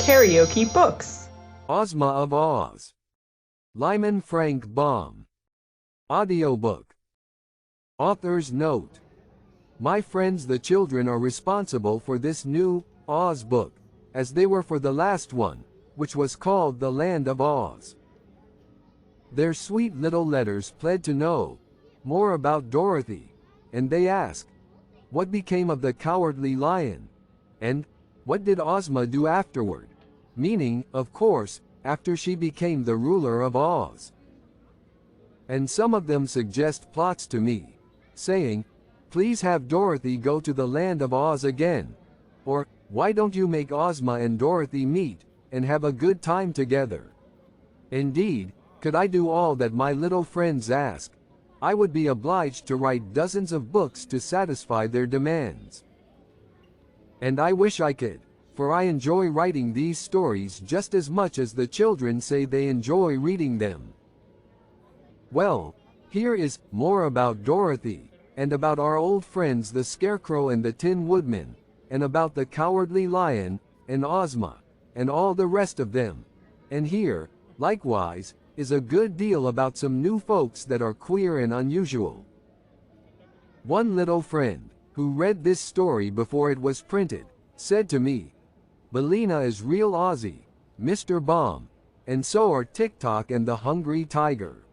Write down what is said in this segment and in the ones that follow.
KaraokeBooks. Ozma of Oz. Lyman Frank Baum. Audiobook. Author's note. My friends, the children are responsible for this new Oz book, as they were for the last one, which was called The Land of Oz. Their sweet little letters pled to know more about Dorothy, and they ask, what became of the cowardly lion? And what did Ozma do afterward? Meaning, of course, after she became the ruler of Oz. And some of them suggest plots to me, saying, please have Dorothy go to the Land of Oz again. Or, why don't you make Ozma and Dorothy meet, and have a good time together? Indeed, could I do all that my little friends ask, I would be obliged to write dozens of books to satisfy their demands. And I wish I could, for I enjoy writing these stories just as much as the children say they enjoy reading them. Well, here is more about Dorothy, and about our old friends the Scarecrow and the Tin Woodman, and about the Cowardly Lion, and Ozma, and all the rest of them. And here, likewise, is a good deal about some new folks that are queer and unusual. One little friend, who read this story before it was printed, said to me, Belina is real Aussie, Mr. Baum, and so are TikTok and the Hungry Tiger.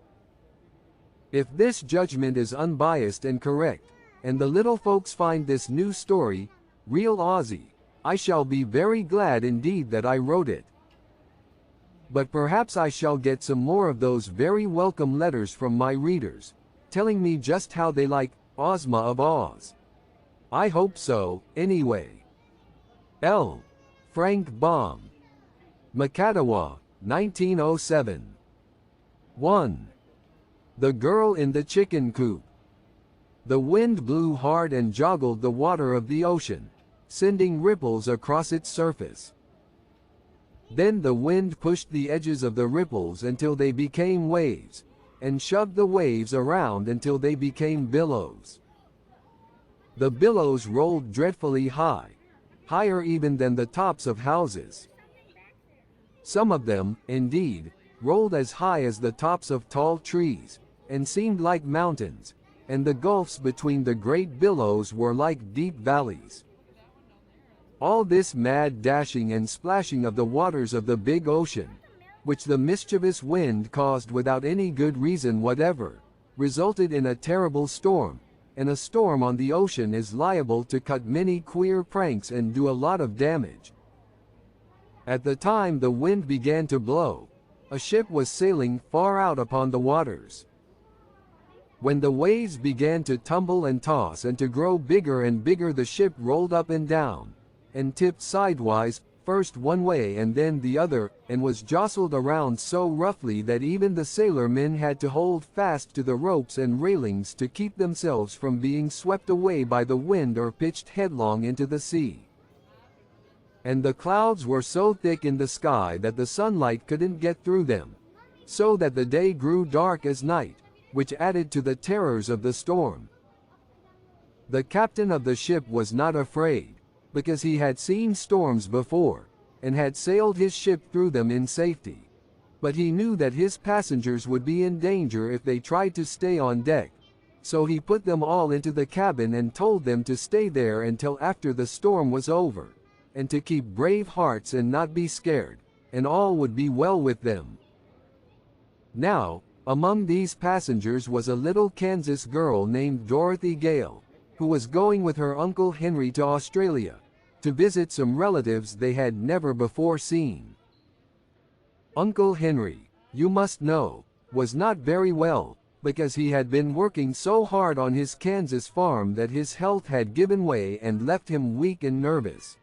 If this judgment is unbiased and correct, and the little folks find this new story real Aussie, I shall be very glad indeed that I wrote it. But perhaps I shall get some more of those very welcome letters from my readers, telling me just how they like Ozma of Oz. I hope so, anyway. L.Frank Baum. Makatawa, 1907. 1. The Girl in the Chicken Coop. The wind blew hard and joggled the water of the ocean, sending ripples across its surface. Then the wind pushed the edges of the ripples until they became waves, and shoved the waves around until they became billows. The billows rolled dreadfully high, higher even than the tops of houses. Some of them, indeed, rolled as high as the tops of tall trees, and seemed like mountains, and the gulfs between the great billows were like deep valleys. All this mad dashing and splashing of the waters of the big ocean, which the mischievous wind caused without any good reason whatever, resulted in a terrible storm, and a storm on the ocean is liable to cut many queer pranks and do a lot of damage. At the time the wind began to blow, a ship was sailing far out upon the waters. When the waves began to tumble and toss and to grow bigger and bigger, the ship rolled up and down, and tipped sidewise, first one way and then the other, and was jostled around so roughly that even the sailor men had to hold fast to the ropes and railings to keep themselves from being swept away by the wind or pitched headlong into the sea. And the clouds were so thick in the sky that the sunlight couldn't get through them, so that the day grew dark as night, which added to the terrors of the storm. The captain of the ship was not afraid, because he had seen storms before, and had sailed his ship through them in safety. But he knew that his passengers would be in danger if they tried to stay on deck, so he put them all into the cabin and told them to stay there until after the storm was over, and to keep brave hearts and not be scared, and all would be well with them. Now, among these passengers was a little Kansas girl named Dorothy Gale, who was going with her Uncle Henry to Australia, to visit some relatives they had never before seen. Uncle Henry, you must know, was not very well, because he had been working so hard on his Kansas farm that his health had given way and left him weak and nervous.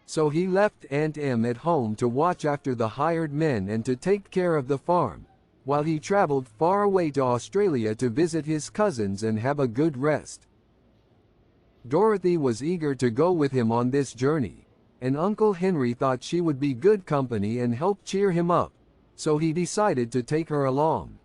So he left Aunt Em at home to watch after the hired men and to take care of the farm, while he traveled far away to Australia to visit his cousins and have a good rest. Dorothy was eager to go with him on this journey, and Uncle Henry thought she would be good company and help cheer him up, so he decided to take her along.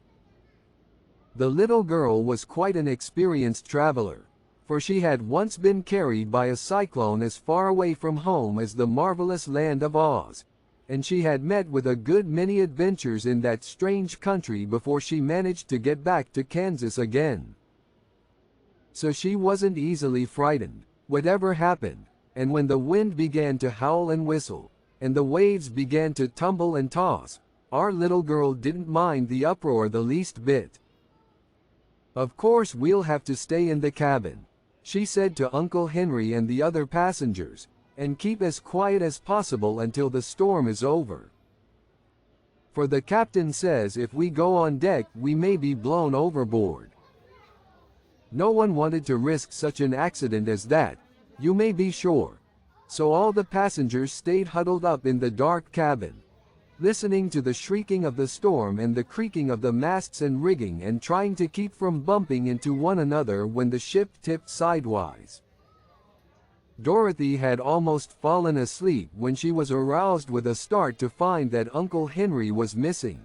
The little girl was quite an experienced traveler, for she had once been carried by a cyclone as far away from home as the marvelous land of Oz, and she had met with a good many adventures in that strange country before she managed to get back to Kansas again. So she wasn't easily frightened, whatever happened, and when the wind began to howl and whistle, and the waves began to tumble and toss, our little girl didn't mind the uproar the least bit. "Of course we'll have to stay in the cabin," she said to Uncle Henry and the other passengers, "and keep as quiet as possible until the storm is over. For the captain says if we go on deck we may be blown overboard." No one wanted to risk such an accident as that, you may be sure. So all the passengers stayed huddled up in the dark cabin, listening to the shrieking of the storm and the creaking of the masts and rigging and trying to keep from bumping into one another when the ship tipped sidewise. Dorothy had almost fallen asleep when she was aroused with a start to find that Uncle Henry was missing.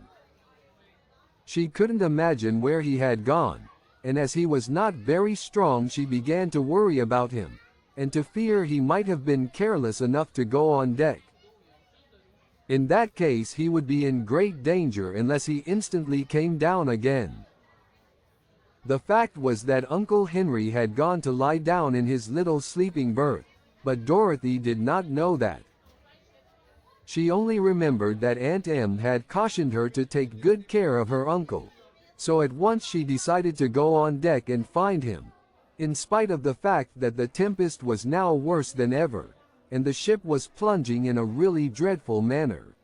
She couldn't imagine where he had gone, and as he was not very strong she began to worry about him, and to fear he might have been careless enough to go on deck. In that case he would be in great danger unless he instantly came down again. The fact was that Uncle Henry had gone to lie down in his little sleeping berth, but Dorothy did not know that. She only remembered that Aunt Em had cautioned her to take good care of her uncle, so at once she decided to go on deck and find him, in spite of the fact that the tempest was now worse than ever, and the ship was plunging in a really dreadful manner.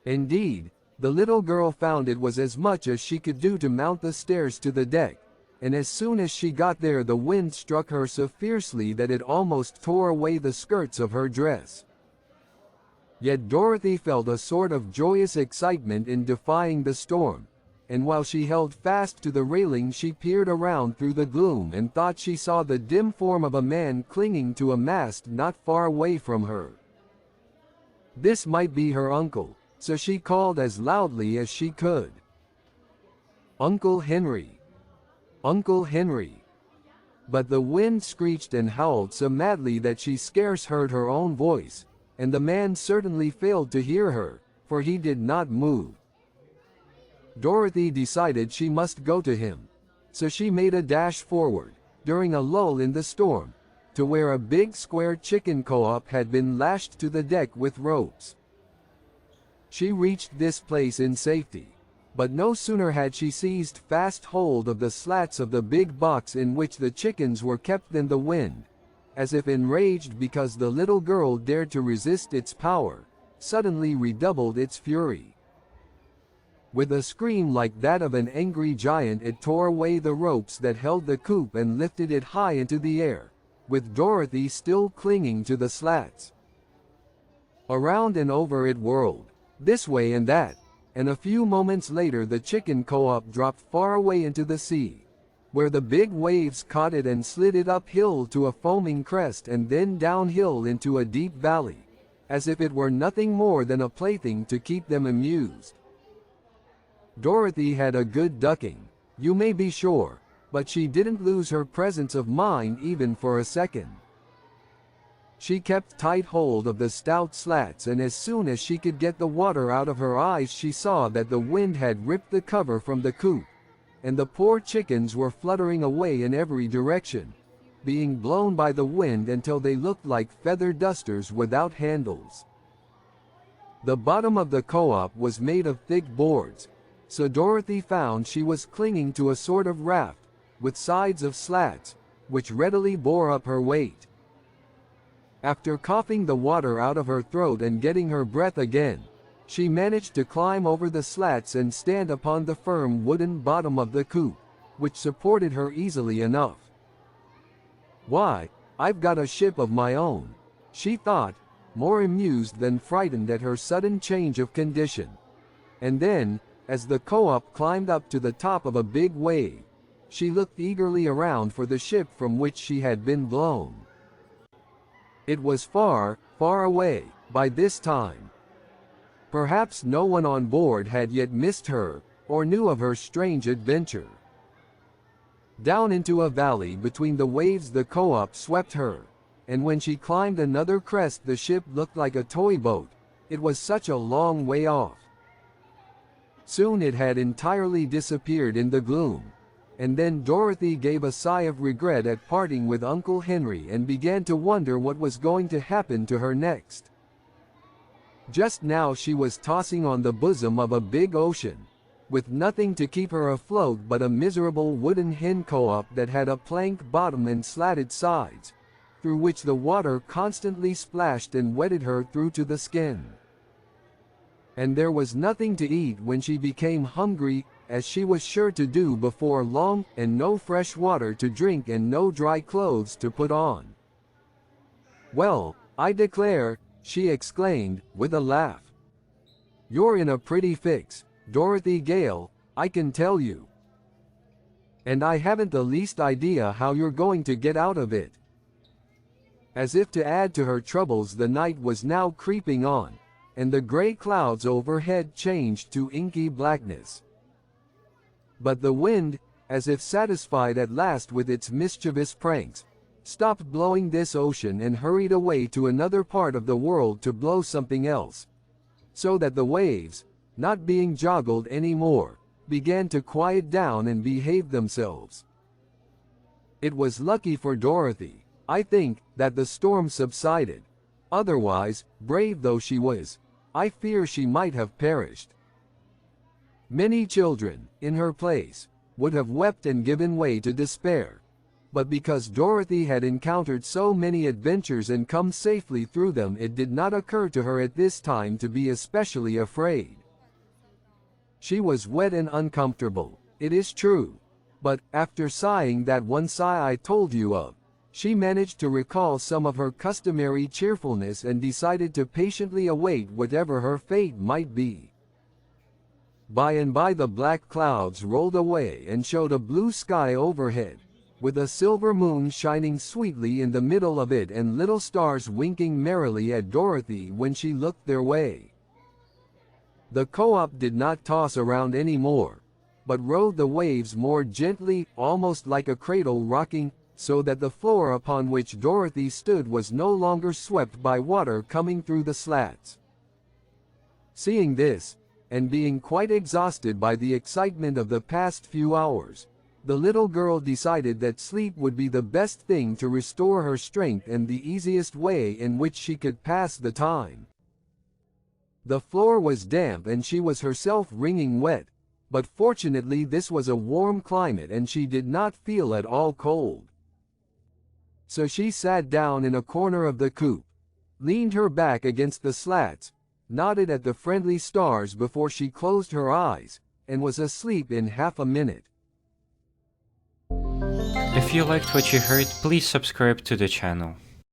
Indeed, the little girl found it was as much as she could do to mount the stairs to the deck, and as soon as she got there the wind struck her so fiercely that it almost tore away the skirts of her dress. Yet Dorothy felt a sort of joyous excitement in defying the storm, and while she held fast to the railing she peered around through the gloom and thought she saw the dim form of a man clinging to a mast not far away from her. This might be her uncle, so she called as loudly as she could. "Uncle Henry! Uncle Henry!" But the wind screeched and howled so madly that she scarce heard her own voice, and the man certainly failed to hear her, for he did not move. Dorothy decided she must go to him, so she made a dash forward, during a lull in the storm, to where a big square chicken co-op had been lashed to the deck with ropes. She reached this place in safety, but no sooner had she seized fast hold of the slats of the big box in which the chickens were kept than the wind, as if enraged because the little girl dared to resist its power, suddenly redoubled its fury. With a scream like that of an angry giant it tore away the ropes that held the coop and lifted it high into the air, with Dorothy still clinging to the slats. Around and over it whirled, this way and that, and a few moments later the chicken co-op dropped far away into the sea, where the big waves caught it and slid it uphill to a foaming crest and then downhill into a deep valley, as if it were nothing more than a plaything to keep them amused. Dorothy had a good ducking, you may be sure, but she didn't lose her presence of mind even for a second. She kept tight hold of the stout slats, and as soon as she could get the water out of her eyes she saw that the wind had ripped the cover from the coop, and the poor chickens were fluttering away in every direction, being blown by the wind until they looked like feather dusters without handles. The bottom of the co-op was made of thick boards, so Dorothy found she was clinging to a sort of raft, with sides of slats, which readily bore up her weight. After coughing the water out of her throat and getting her breath again, she managed to climb over the slats and stand upon the firm wooden bottom of the coop, which supported her easily enough. "Why, I've got a ship of my own," she thought, more amused than frightened at her sudden change of condition. And then, as the co-op climbed up to the top of a big wave, she looked eagerly around for the ship from which she had been blown. It was far, far away, by this time. Perhaps no one on board had yet missed her, or knew of her strange adventure. Down into a valley between the waves the co-op swept her, and when she climbed another crest the ship looked like a toy boat. It was such a long way off. Soon it had entirely disappeared in the gloom, and then Dorothy gave a sigh of regret at parting with Uncle Henry and began to wonder what was going to happen to her next. Just now she was tossing on the bosom of a big ocean, with nothing to keep her afloat but a miserable wooden hen co-op that had a plank bottom and slatted sides, through which the water constantly splashed and wetted her through to the skin. And there was nothing to eat when she became hungry, as she was sure to do before long, and no fresh water to drink and no dry clothes to put on. "Well, I declare," she exclaimed, with a laugh. "You're in a pretty fix, Dorothy Gale, I can tell you. And I haven't the least idea how you're going to get out of it." As if to add to her troubles, the night was now creeping on, and the gray clouds overhead changed to inky blackness. But the wind, as if satisfied at last with its mischievous pranks, stopped blowing this ocean and hurried away to another part of the world to blow something else, so that the waves, not being joggled any more, began to quiet down and behave themselves. It was lucky for Dorothy, I think, that the storm subsided. Otherwise, brave though she was, I fear she might have perished. Many children, in her place, would have wept and given way to despair, but because Dorothy had encountered so many adventures and come safely through them, it did not occur to her at this time to be especially afraid. She was wet and uncomfortable, it is true, but, after sighing that one sigh I told you of, she managed to recall some of her customary cheerfulness and decided to patiently await whatever her fate might be. By and by the black clouds rolled away and showed a blue sky overhead, with a silver moon shining sweetly in the middle of it and little stars winking merrily at Dorothy when she looked their way. The co-op did not toss around any more, but rode the waves more gently, almost like a cradle rocking, so that the floor upon which Dorothy stood was no longer swept by water coming through the slats. Seeing this, and being quite exhausted by the excitement of the past few hours, the little girl decided that sleep would be the best thing to restore her strength and the easiest way in which she could pass the time. The floor was damp and she was herself wringing wet, but fortunately this was a warm climate and she did not feel at all cold. So she sat down in a corner of the coop, leaned her back against the slats, nodded at the friendly stars before she closed her eyes, and was asleep in half a minute. If you liked what you heard, please subscribe to the channel.